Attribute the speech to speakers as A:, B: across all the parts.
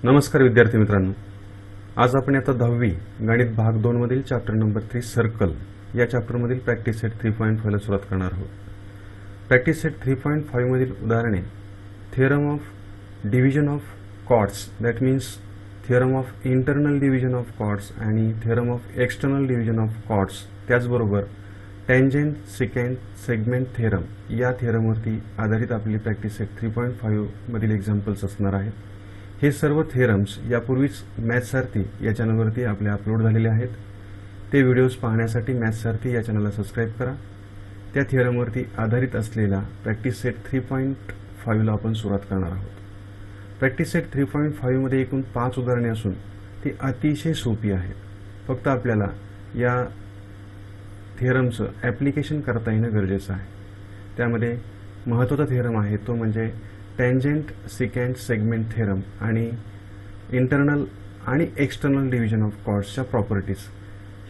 A: नमस्कार विद्यार्थी मित्रांनो, आज आपण आता 10वी गणित भाग 2 मधील चॅप्टर नंबर 3 सर्कल या चॅप्टर मधील प्रॅक्टिस सेट 3.5 ला सुरुवात करणार आहोत. प्रॅक्टिस सेट 3.5 मधील उदाहरणे theorem of division of chords, that means theorem of internal division of chords आणि theorem of external division of chords, त्याचबरोबर टँजेंट सिकेंट सेगमेंट थिअरम या थिअरमवरती आधारित आपली प्रॅक्टिस सेट 3.5 मधील एक्झाम्पल्स असणार आहेत. हे सर्व थिअरम्स यापूर्वीच मॅथ्स सारथी या चॅनलवरती आपले अपलोड झालेले आहेत. ते व्हिडिओज पाहण्यासाठी मॅथ्स सारथी या चॅनलला सबस्क्राईब करा. त्या थिअरमवरती आधारित असलेला प्रॅक्टिस सेट 3.5 ला आपण सुरुवात करणार आहोत. प्रॅक्टिस सेट 3.5 मध्ये एकूण 5 उदाहरणे असून ती अतिशय सोपी आहेत. फक्त आपल्याला या थिअरमचं ॲप्लिकेशन करता येणं गरजेचं आहे. त्यामध्ये महत्त्वाचा थिअरम आहे तो म्हणजे टँजेंट सिकेंट सेगमेंट थिअरम आणि इंटरनल आणि एक्सटर्नल डिव्हिजन ऑफ कॉर्ड्सच्या प्रॉपर्टीज.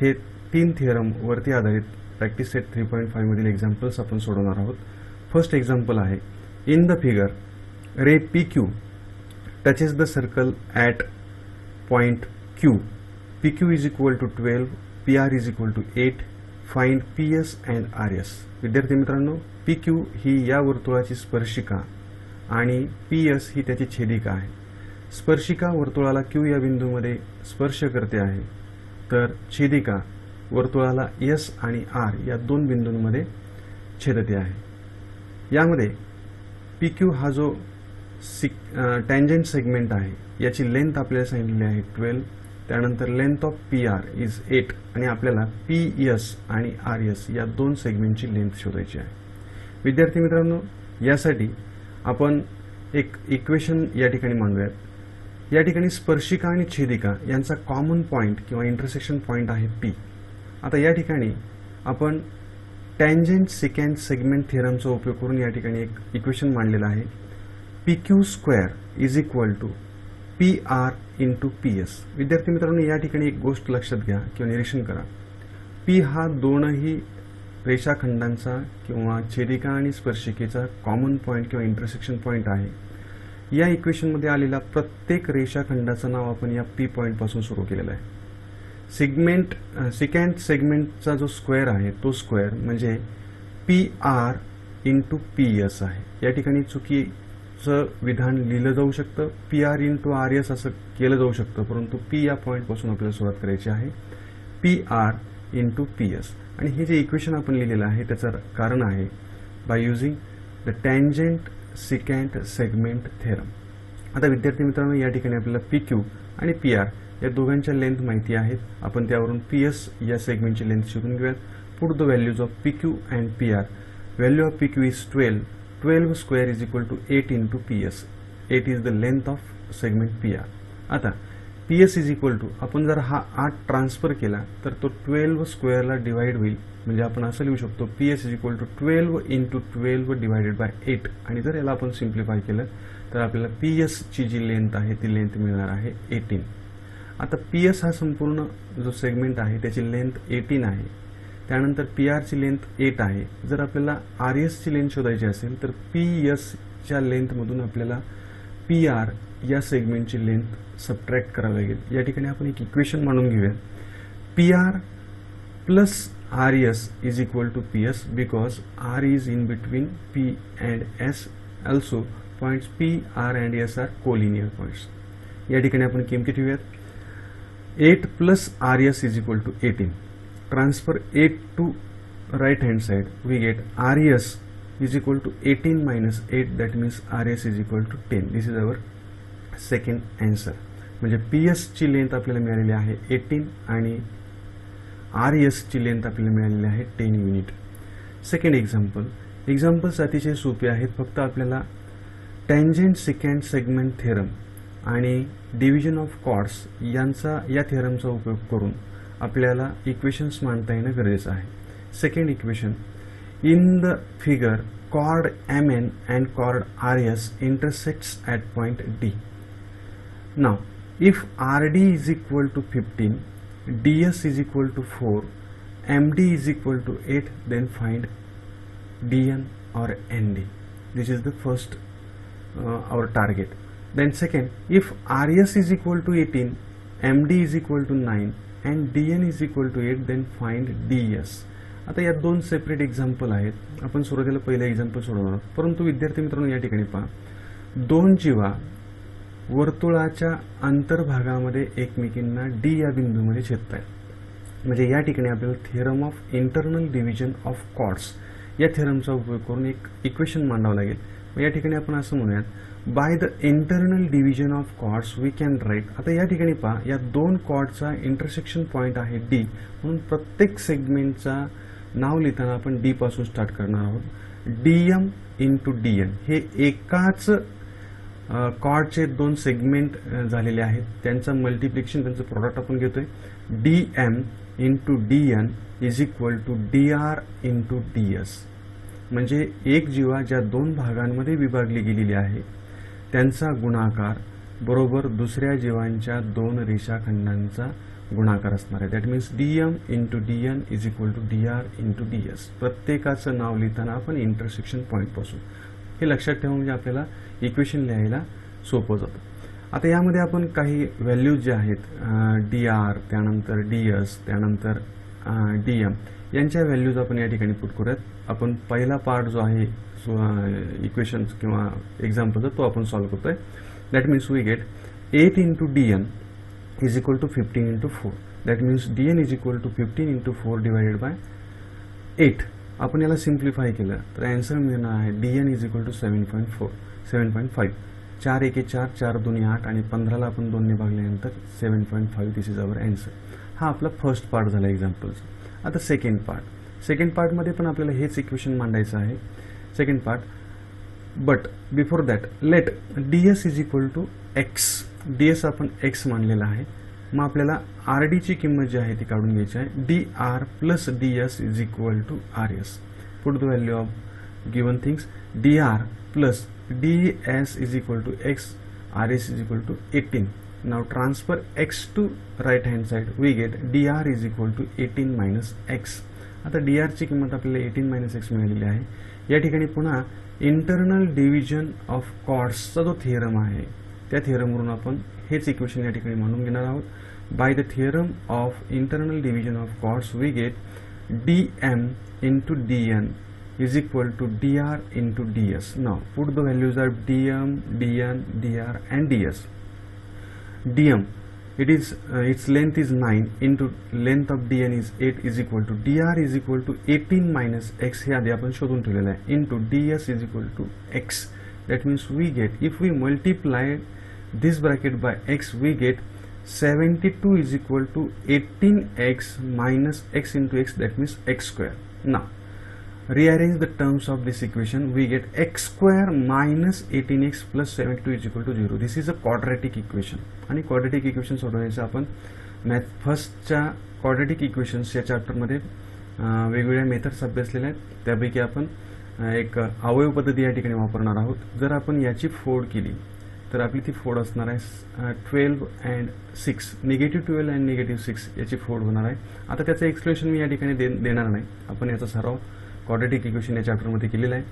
A: हे 3 थिअरम वरती आधारित प्रॅक्टिस सेट 3.5 मधील एक्झाम्पल्स आपण सोडवणार आहोत. फर्स्ट एक्झाम्पल आहे, in the figure ray PQ touches the circle at point Q. PQ is equal to 12, PR is equal to 8. Find PS and RS. विद्यार्थी मित्रांनो, PQ ही या वर्तुळाची स्पर्शिका आणि PS ही त्याची छेदिका आहे. स्पर्शिका वर्तुळाला Q या बिंदूमध्ये स्पर्श करते आहे, तर छेदिका वर्तुळाला S आणि R या 2 बिंदूंमध्ये छेदते आहे. यामध्ये PQ हा जो टँजेंट सेगमेंट आहे याची लेंथ आपल्याला सांगितलेली आहे 12. त्यानंतर लेंथ ऑफ PR इज 8 आणि आपल्याला PS आणि RS या 2 सेगमेंटची लेंथ शोधायची आहे. विद्यार्थी मित्रांनो, यासाठी आपण एक इक्वेशन या ठिकाणी मांडूयात. या ठिकाणी स्पर्शिका आणि छेदिका यांचा कॉमन पॉइंट किंवा इंटरसेक्शन पॉइंट आहे P. आता या ठिकाणी आपण टँजेंट सिकेंट सेगमेंट थिअरमचा उपयोग करून या ठिकाणी एक इक्वेशन मांडलेलं आहे. PQ square is equal to PR into PS. विद्यार्थी मित्रांनो, या ठिकाणी एक गोष्ट लक्षात घ्या किंवा निरीक्षण करा. P हा दोनही रेषाखंडांचा किंवा छेदिका आणि स्पर्शिकेचा कॉमन पॉइंट किंवा इंटरसेक्शन पॉइंट आहे. या इक्वेशनमध्ये आलेला प्रत्येक रेषाखंडाचं नाव आपण या P पॉइंट पासून सुरू केलेलं आहे. सिकेंट सेगमेंटचा जो स्क्वेअर आहे तो स्क्वेअर म्हणजे PR इंटू PS आहे. या ठिकाणी चुकीचं विधान लिहिलं जाऊ शकतं, PR इंटू RS असं केलं जाऊ शकतं, परंतु P या पॉइंट पासून आपल्याला सुरुवात करायची आहे. PR into PS. आणि हे जे इक्वेशन आपण लिहिलेलं आहे त्याचं कारण आहे by using the tangent secant segment theorem. आता विद्यार्थी मित्रांनो, या ठिकाणी आपल्याला PQ आणि PR या दोघांच्या लेंथ माहिती आहेत. आपण त्यावरून PS या सेगमेंटची लेंथ शोधून घेऊयात. Put the values of PQ and PR. Value of PQ is 12. 12 square is equal to 8 into PS. 8 is the length of segment PR. आता PS इज इक्वल टू, आपण जर हा 8 ट्रान्सफर केला तर तो 12 स्क्वेअरला डिवाइड होईल. म्हणजे आपण असं लिहू शकतो PS is equal to 12 into 12 divided by 8. आणि जर याला आपण सिम्प्लिफाय केलं तर आपल्याला PS ची जी लेंथ आहे ती लेंथ मिळणार आहे 18. आता PS हा संपूर्ण जो सेगमेंट आहे त्याची लेंथ 18 आहे. त्यानंतर PR ची लेंथ 8 आहे. जर आपल्याला RS ची लेंथ शोधायची असेल तर PS च्या लेंथमधून आपल्याला PR या सेगमेंटची लेंथ सबट्रॅक्ट करावी लागेल. या ठिकाणी आपण एक इक्वेशन मांडून घेऊया. PR plus RS is equal to PS because R is in between P and S. Also points P, R and S are collinear points. या ठिकाणी आपण किमती ठेवूयात. 8 plus RS is equal to 18. Transfer 8 to right hand side. We get RS is equal to 18 minus 8, that means RS is equal to 10. This is our second answer. म्हणजे PS ची length आपल्याला मिळालेली आहे 18 आणि RS ची length आपल्याला मिळालेली आहे 10 युनिट. Second example. एक्झाम्पल्स अतिशय सोपे आहेत. फक्त आपल्याला टँजेंट सिकेंट सेगमेंट थिअरम आणि डिव्हिजन ऑफ कॉर्ड्स यांचा या थिअरमचा उपयोग करून आपल्याला इक्वेशन्स मांडता येणं गरजेचं आहे. Second equation, in the figure chord MN and chord RS intersects at point D. Now if RD is equal to 15, DS is equal to 4, MD is equal to 8, then find DN or ND. This is the first our target. Then second, if RS is equal to 18, MD is equal to 9 and DN is equal to 8, then find DS. आता या दोन separate example आहेत. आपण सुरुवातीला पहिलं example सोडवणार आहोत. परंतु विद्यार्थी मित्रांनो या ठिकाणी पहा, दोन जीवा वर्तुळाच्या अंतर्भागामध्ये एकमेकींना डी या बिंदूमध्ये छेदत आहेत. म्हणजे या ठिकाणी आपल्याला theorem of internal division of chords या थिअरमचा उपयोग करून एक इक्वेशन मांडावं लागेल. या ठिकाणी आपण असं म्हणूयात, by the internal division of chords we can write. आता या ठिकाणी पहा, या दोन कॉर्डचा इंटरसेक्शन पॉईंट आहे डी, म्हणून प्रत्येक सेगमेंटचा नाव लिहिताना आपण डी पासून स्टार्ट करणार आहोत. डीएम इंटू डीएन हे एकाच कॉर्डचे दोन सेगमेंट झालेले आहेत, त्यांचं मल्टिप्लिकेशन, त्यांचं प्रोडक्ट आपण घेतोय. DM into DN is equal to DR into DS. म्हणजे एक जीवा ज्या दोन भागांमध्ये विभागली गेलेली आहे त्यांचा गुणाकार बरोबर दुसऱ्या जीवांच्या दोन रेषाखंडांचा गुणाकार असणार आहे. That means DM into DN is equal to DR into DS. प्रत्येकाचं नाव लिहिताना आपण इंटरसेक्शन पॉईंट पासून हे लक्षात ठेवून म्हणजे आपल्याला इक्वेशन लिहायला सोपं जातं. आता यामध्ये आपण काही व्हॅल्यूज जे आहेत डीआर, त्यानंतर डीएस, त्यानंतर डीएम यांच्या व्हॅल्यूज आपण या ठिकाणी पुट करूयात. आपण पहिला पार्ट जो आहे इक्वेशन्स किंवा एक्झाम्पलचा तो आपण सॉल्व्ह करतोय. That means we get 8 into DN is equal to 15 into 4. That means DN is equal to 15 into 4 divided by 8. आपण याला सिम्प्लिफाय केलं तर आन्सर मिळणार आहे डीएन इज इक्वल टू 7.5. 4 एके 4, 4 दुनी 8 आणि 15ला आपण 2 ने भागल्यानंतर 7.5. दिस इज अवर आन्सर. हा आपला फर्स्ट पार्ट झाला एक्झाम्पलचा. आता सेकंड पार्टमध्ये पण आपल्याला हेच इक्वेशन मांडायचं आहे. Second part, but before that let DS is equal to X. DS आपण एक्स मानलेला आहे. मग आपल्याला आरडी ची किंमत जी आहे ती काढून घ्यायची आहे. D R plus DS is equal to R S. Put the value of given things. D R plus ds is equal to x, rs is equal to 18. Now transfer x to right hand side. We get dr is equal to 18 minus x. आता dr ची किंमत आपल्याला 18 minus x मिळालेली आहे. या ठिकाणी पुन्हा internal division of कॉर्ड्सचा जो थिअरम आहे त्या थिअरमवरून आपण हेच इक्वेशन या ठिकाणी मांडून घेणार आहोत. By the theorem of internal division of chords we get dm into dn is equal to dr into ds. Now put the values of dm, dn, dr and ds. dm, it is its length is 9 into length of dn is 8 is equal to dr is equal to 18 minus x. हे आधी आपण शोधून ठेवलेलं आहे. into ds is equal to x. That means we get, if we multiply this bracket by x, we get 72 is equal to 18x minus x into x. That means x square. Now rearrange the terms of this equation. We get x square minus 18x plus 72 is equal to 0. This is a quadratic equation. आणि quadratic equation सोडवण्याचे आपण math फर्स्टच्या quadratic equations या चॅप्टरमध्ये वेगवेगळ्या methods अभ्यासलेल्या आहेत. त्यापैकी आपण एक अवयव पद्धती या ठिकाणी वापरणार आहोत. जर आपण याची फोड केली तर आपली ती फोड असणार आहे 12 and 6. निगेटिव्ह 12 and निगेटिव्ह 6 याची फोड होणार आहे. आता त्याचं एक्सप्लेनेशन मी या ठिकाणी देणार नाही. आपण याचा सराव quadratic equation या चॅप्टरमध्ये केलेला आहे.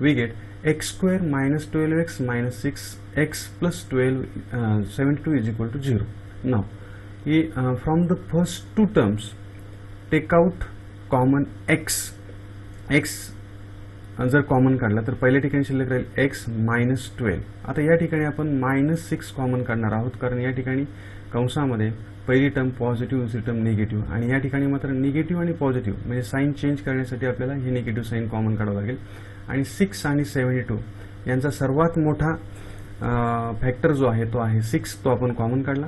A: We get X square minus 12x minus 6x plus 72 is equal to 0. Now from the first two terms take out common x. जर कॉमन काढला तर पहिल्या ठिकाणी शिल्लक राहील x मायनस 12. आता या ठिकाणी आपण मायनस 6 कॉमन काढणार आहोत, कारण या ठिकाणी कंसामध्ये पहिली टर्म पॉझिटिव्ह, दुसरी टर्म निगेटिव्ह, आणि या ठिकाणी मात्र निगेटिव्ह आणि पॉझिटिव्ह म्हणजे साईन चेंज करण्यासाठी आपल्याला ही निगेटिव्ह साईन कॉमन काढावं लागेल. आणि 6 आणि 72 यांचा सर्वात मोठा फॅक्टर जो आहे तो आहे 6. तो आपण कॉमन काढला.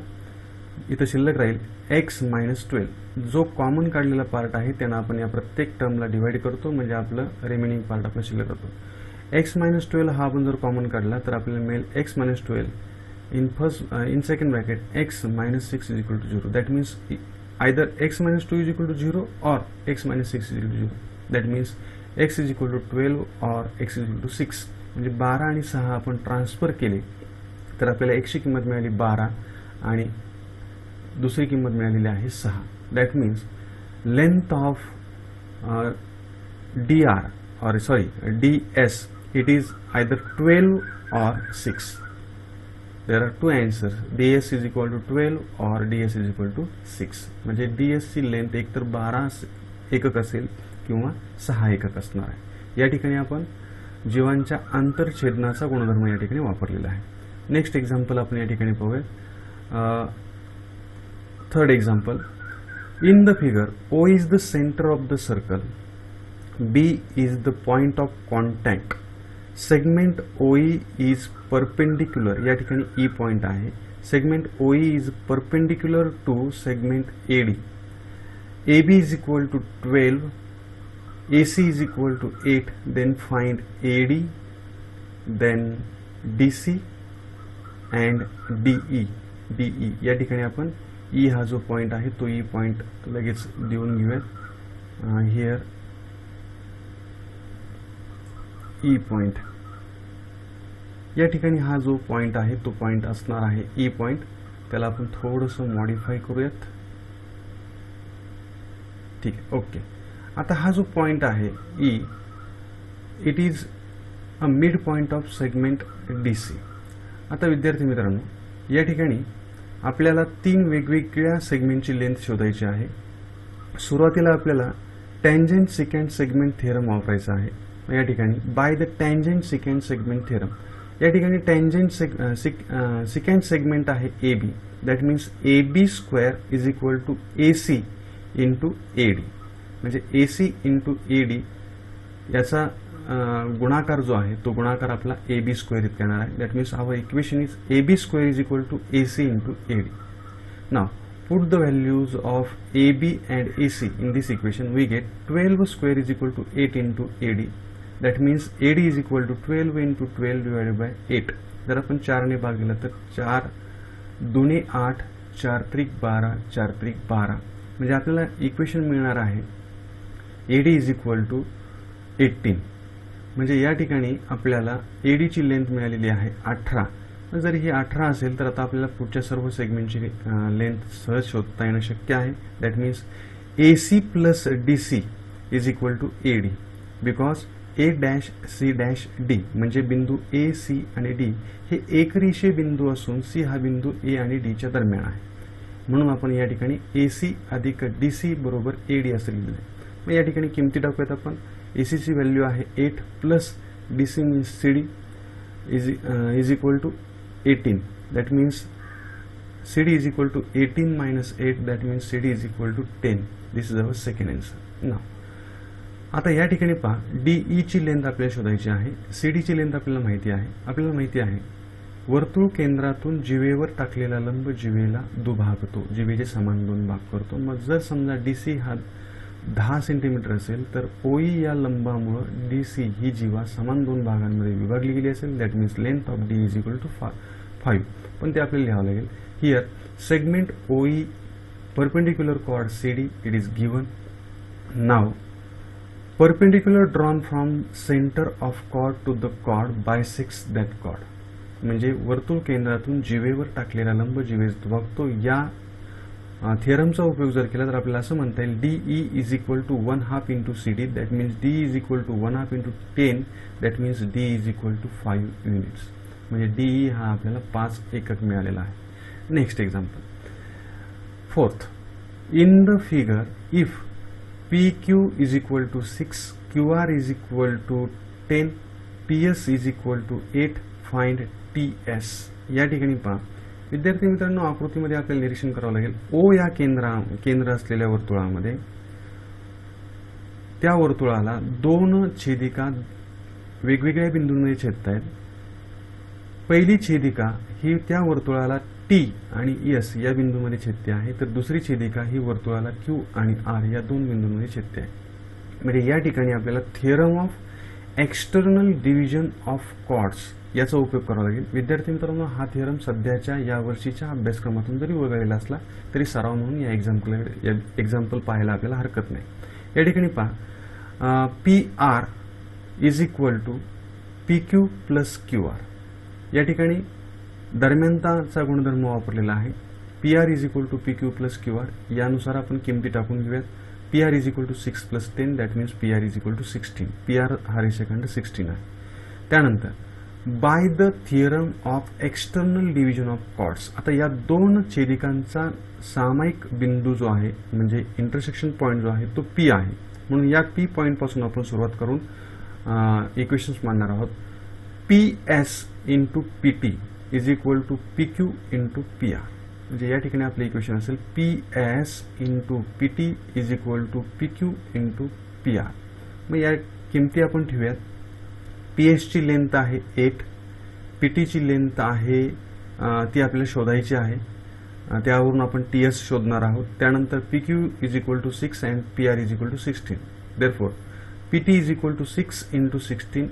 A: इथं शिल्लक राहील x मायनस 12. जो कॉमन काढलेला पार्ट आहे त्यांना आपण या प्रत्येक टर्मला डिवाइड करतो, म्हणजे आपलं रिमेनिंग पार्ट आपला शिल्लक राहतो. x मायनस 12 हा आपण जर कॉमन काढला तर आपल्याला मिळेल x minus 12 in second bracket x minus 6 is equal to 0. That means either x minus 2 is equal to 0 or x minus 6 is equal to 0. That means x is equal to 12 or x is equal to 6. म्हणजे 12 आणि 6 आपण transfer केले तर आपल्याला x ची किंमत मिळाली 12 आणि दुसरी किंमत मिळालेली आहे 6. That means length of ds, it is either 12 or 6. There are two answers, ds is equal to 12 और ds इज इक्वल टू 6. म्हणजे ds ची लेंथ एकतर 12 एकक असेल किंवा 6 एकक असणार आहे. या ठिकाणी आपण जीवांच्या आंतरछेदनाचा गुणधर्म या ठिकाणी वापरलेला आहे. नेक्स्ट एक्झाम्पल आपण या ठिकाणी पाहूया. Third example, in the figure O is the centre of the circle, B is the point of contact, segment OE is perpendicular, या ठिकाणी E पॉइंट आहे, segment OE is perpendicular to segment AD, AB is equal to 12, AC is equal to 8, then find AD, then DC and DE. DE या ठिकाणी आपण E हा जो point आहे तो E पॉइंट लगेच देऊन घेऊया. हिअर E पॉइंट, या ठिकाणी हा जो पॉइंट आहे तो पॉइंट असणार आहे E पॉइंट. त्याला आपण थोडंसं मॉडिफाय करूयात. ठीक आहे, ओके. आता हा जो पॉइंट आहे E, it is a mid point of segment DC. आता विद्यार्थी मित्रांनो, या ठिकाणी आपल्याला 3 वेगवेगळ्या सेगमेंटची लेंथ शोधायची आहे. सुरुवातीला आपल्याला टँजंट सिकँड सेगमेंट थेरम वापरायचा आहे. या ठिकाणी by the tangent secant segment theorem, या ठिकाणी टँजंट सिकँड सेगमेंट आहे AB, that means AB square is equal to AC into AD. म्हणजे AC इंटू AD याचा गुणाकार जो आहे तो गुणाकार आपला AB स्क्वेअर इतका येणार आहे. That means our equation is AB square is equal to AC into AD. Now put the values of AB and AC in this equation. We get 12 square is equal to 8 into AD. That means AD is equal to 12 into 12 divided by 8. जर आपण 4 ने भाग दिला तर 4 दुने 8, 4 त्रिक 12, 4 त्रिक 12. म्हणजे आपल्याला इक्वेशन मिळणार आहे AD इज इक्वल टू 18. म्हणजे या ठिकाणी आपल्याला AD ची लेंथ मिळालेली आहे 18. जर ही 18 असेल तर आता आपल्याला पुढच्या सर्व सेगमेंटची लेंथ सहज शोधता येणं शक्य आहे. That means AC plus DC is equal to AD, because A dash C dash D म्हणजे बिंदू A, C आणि D हे एकरेषीय बिंदू असून C हा बिंदू A आणि D च्या दरम्यान आहे. म्हणून आपण या ठिकाणी AC अधिक DC बरोबर AD असं लिहिलं आहे. मग या ठिकाणी किमती टाकूयात आपण. AC ची व्हॅल्यू आहे 8 plus DC means CD is equal to 18. That means CD is equal to 18 minus 8. That means CD is equal to 10. This is our second answer. नाव आता या ठिकाणी पहा, DE ची लेंथ आपल्याला शोधायची आहे. CD ची लेंथ आपल्याला माहिती आहे. आपल्याला माहिती आहे वर्तुळ केंद्रातून जीवेवर टाकलेला लंब जीवेला दुभागतो, जीवेचे समान 2 भाग करतो. मग जर समजा DC हा 10 सेंटीमीटर असेल तर OE या लंबामुळे DC ही जीवा समान 2 भागांमध्ये विभागली गेली असेल. That means length of D is equal to 5. पण ते आपल्याला लिहावं लागेल. Here segment OE perpendicular chord CD it is given. Now perpendicular drawn from centre of chord to the chord bisects that chord. म्हणजे वर्तुळ केंद्रातून जीवेवर टाकलेला लंब जीवेस दुभागतो. या थिअरमचा उपयोग जर केला तर आपल्याला असं म्हणता येईल DE is equal to 1/2 into CD. That means D is equal to 1/2 into 10. That means D is equal to 5 units. म्हणजे DE हा आपल्याला 5 एकक मिळालेला आहे. Next example, fourth, in the figure if PQ is equal to 6, QR is equal to 10, PS is equal to 8, find TS. या ठिकाणी पहा विद्यार्थी मित्रांनो, आकृतीमध्ये आपल्याला निरीक्षण करावं लागेल. O या केंद्र असलेल्या वर्तुळामध्ये त्या वर्तुळाला 2 छेदिका वेगवेगळ्या बिंदूंमध्ये छेदत आहेत. पहिली छेदिका ही त्या वर्तुळाला T आणि S या बिंदूमध्ये छेदते आहे, तर दुसरी छेदिका ही वर्तुळाला Q आणि R या 2 बिंदूंमध्ये छेदते आहे. म्हणजे या ठिकाणी आपल्याला theorem of external division of chords याचा उपयोग करावा लागेल. विद्यार्थी मित्रांनो, हा थिअरम सध्याच्या या वर्षीच्या अभ्यासक्रमातून जरी वगळलेला असला तरी सराव म्हणून या एक्झाम्पल पाहायला आपल्याला हरकत नाही. या ठिकाणी पहा, PR is equal to PQ plus QR. या ठिकाणी दरम्यानताचा गुणधर्म वापरलेला आहे. PR is equal to PQ plus QR. यानुसार आपण किमती टाकून घेऊयात. PR is equal to 6 plus 10. That means PR is equal to 16. PR हा रेषाखंड 16 आहे. त्यानंतर by the theorem of external division of chords. आता या दोन छेदिकांचा सामायिक बिंदू जो आहे म्हणजे इंटरसेक्शन पॉइंट जो आहे तो पी आहे. म्हणून या पी पॉइंट पासून आपण सुरुवात करून इक्वेशन्स मांडणार आहोत. P S into P T is equal to P Q into P R. म्हणजे या ठिकाणी आपलं इक्वेशन असेल P S into P T is equal to P Q into P R. मग या किमती आपण ठेवूयात. पी एसची लेंथ आहे 8, पी टीची लेंथ आहे ती आपल्याला शोधायची आहे. त्यावरून आपण टी एस शोधणार आहोत. त्यानंतर P Q is equal to 6 and P R is equal to 16. Therefore P T is equal to 6 into 16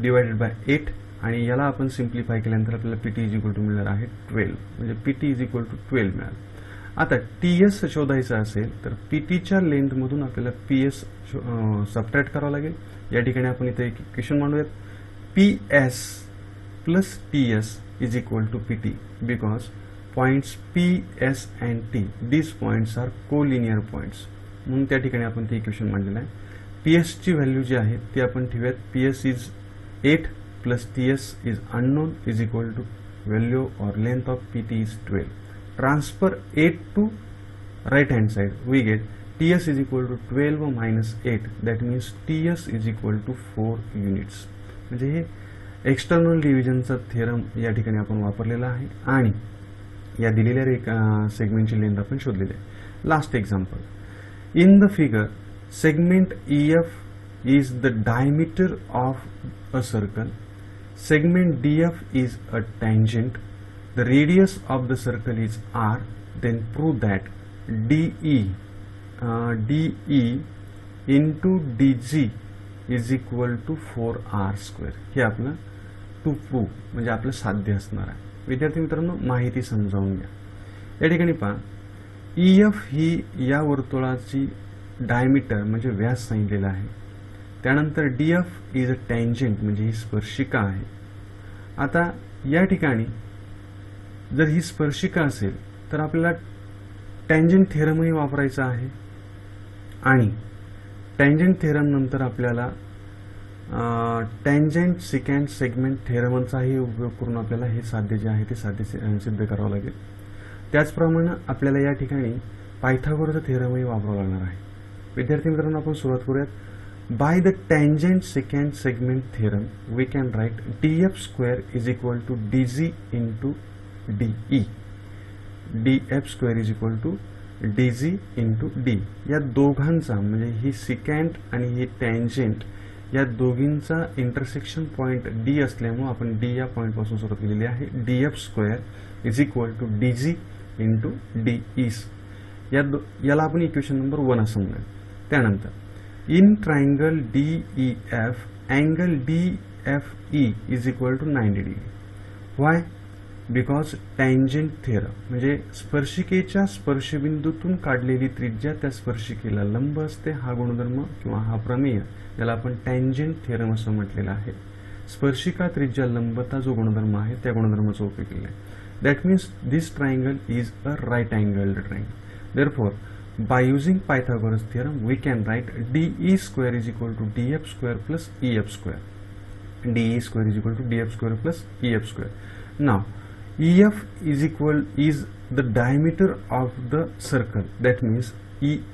A: divided by 8 आणि याला आपण सिम्प्लिफाय केल्यानंतर आपल्याला P T is equal to मिळणार आहे 12. म्हणजे P T is equal to 12 मिळाल. आता टी एस शोधायचा असेल तर पी टीच्या लेंथमधून आपल्याला पी एस सबट्रॅक्ट करावं लागेल. या ठिकाणी आपण इथे एक इक्वेशन मांडूयात. P S plus T S is equal to P T because points P S and T these points are collinear points. म्हणून त्या ठिकाणी आपण ते इक्वेशन मांडलेलं आहे. पी एसची व्हॅल्यू जी आहे ती आपण ठेवूयात. P S is 8 plus T S is unknown is equal to value और length of P T is 12. Transfer 8 to right hand side we get TS is equal to 12 minus 8 that means TS is equal to 4 units. म्हणजे हे external डिव्हिजनचा theorem या ठिकाणी आपण वापरलेला आहे आणि या दिलेल्या सेगमेंटची लेंथ आपण शोधलेली आहे. Last example. In the figure segment EF is the diameter of a circle. Segment DF is a tangent. The radius of the circle is R. Then prove that DE into DG is equal to 4R square. हे आपलं to prove म्हणजे आपलं साध्य असणार आहे. विद्यार्थी मित्रांनो माहिती समजावून घ्या. या ठिकाणी पहा EF ही या वर्तुळाची डायमीटर म्हणजे व्यास सांगितलेला आहे. त्यानंतर DF इज अ टँजंट म्हणजे ही स्पर्शिका आहे. आता या ठिकाणी जर ही स्पर्शिका असेल तर आपल्याला टँजंट थेरमही वापरायचा आहे आणि टँजंट थेरम नंतर आपल्याला टँजंट सिकँड सेगमेंट थेरमचाही उपयोग करून आपल्याला हे साध्य जे आहे ते साध्य सिद्ध करावं लागेल. त्याचप्रमाणे आपल्याला या ठिकाणी पायथागोरसचा थेरमही वापरावा लागणार आहे. विद्यार्थी मित्रांनो आपण सुरुवात करूयात. By the tangent secant segment theorem we can write DF square is equal to DG into DE. DF square is equal to DG into D. या दोघांचा म्हणजे ही सिकँड आणि ही टँजंट या दोघींचा इंटरसेक्शन पॉइंट D असल्यामुळे आपण D या पॉइंट पासून सुरुवात केलेली आहे. DF square is equal to DG into DE. याला आपण इक्वेशन नंबर 1 असं म्हणूया. त्यानंतर in triangle DEF angle DFE is equal to 90 degree. Why? Because tangent theorem म्हणजे स्पर्शिकेच्या स्पर्शबिंदूतून काढलेली त्रिज्या त्या स्पर्शिकेला लंब असते. हा गुणधर्म किंवा हा प्रमेय याला आपण टँजंट थेरम असं म्हटलेलं आहे. स्पर्शिका त्रिज्या लंबता जो गुणधर्म आहे त्या गुणधर्माचा उपयोग केला आहे. That means this triangle is a right angled triangle. Therefore, by using Pythagoras theorem, we can write DE square is equal to DF square plus EF square. DE square is equal to DF square plus EF square. Now, EF is the diameter of the circle. That means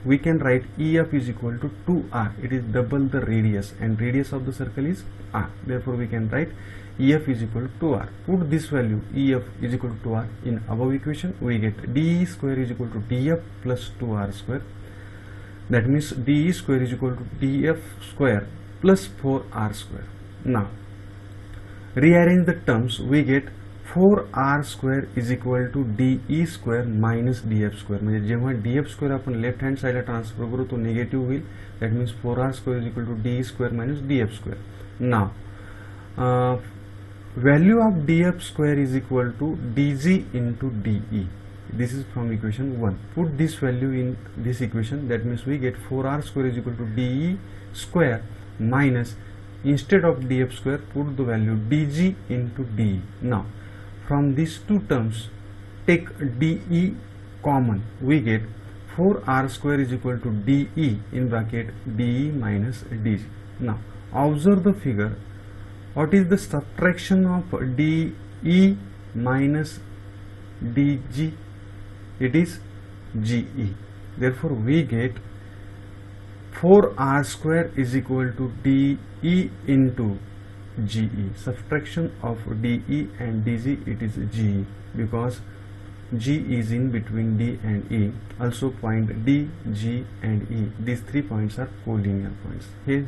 A: we can write EF is equal to 2R. It is double the radius, and radius of the circle is R. Therefore, we can write EF is equal to 2R. Put this value EF is equal to 2R in above equation. We get DE square is equal to DF plus 2R square. That means DE square is equal to DF square plus 4R square. Now rearrange the terms. We get 4R square is equal to DE square minus DF square. म्हणजे जेव्हा DF square आपण left hand साइडला transfer करू तो negative होईल. That means 4R square is equal to DE square minus DF square. Now value of DF square is equal to DG into DE. This is from equation 1. Put this value in this equation. That means we get 4R square is equal to DE square minus, instead of DF square, put the value DG into DE. Now from these two terms take DE common. We get 4R square is equal to DE in bracket DE minus DG. Now observe the figure. What is the subtraction of DE minus DG? It is GE. Therefore, we get 4R square is equal to DE into GE. Subtraction of DE and DG, it is GE, because G is in between D and E. Also point D, G and E, these 3 points are collinear points. हे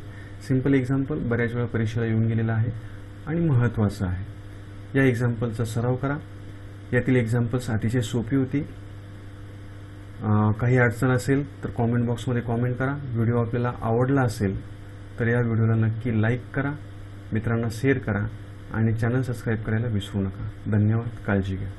A: simple example बऱ्याच वेळा परीक्षेला येऊन गेलेलं आहे आणि महत्त्वाचं आहे. या एक्झाम्पलचा सराव करा. यातील एक्झाम्पल्स अतिशय सोपी होती. काही अडचण असेल तर कॉमेंट बॉक्समध्ये कॉमेंट करा. व्हिडिओ आपल्याला आवडला असेल तर या व्हिडिओला नक्की लाईक करा, मित्रांना शेअर करा आणि चॅनल सबस्क्राईब करायला विसरू नका. धन्यवाद. काळजी घ्या.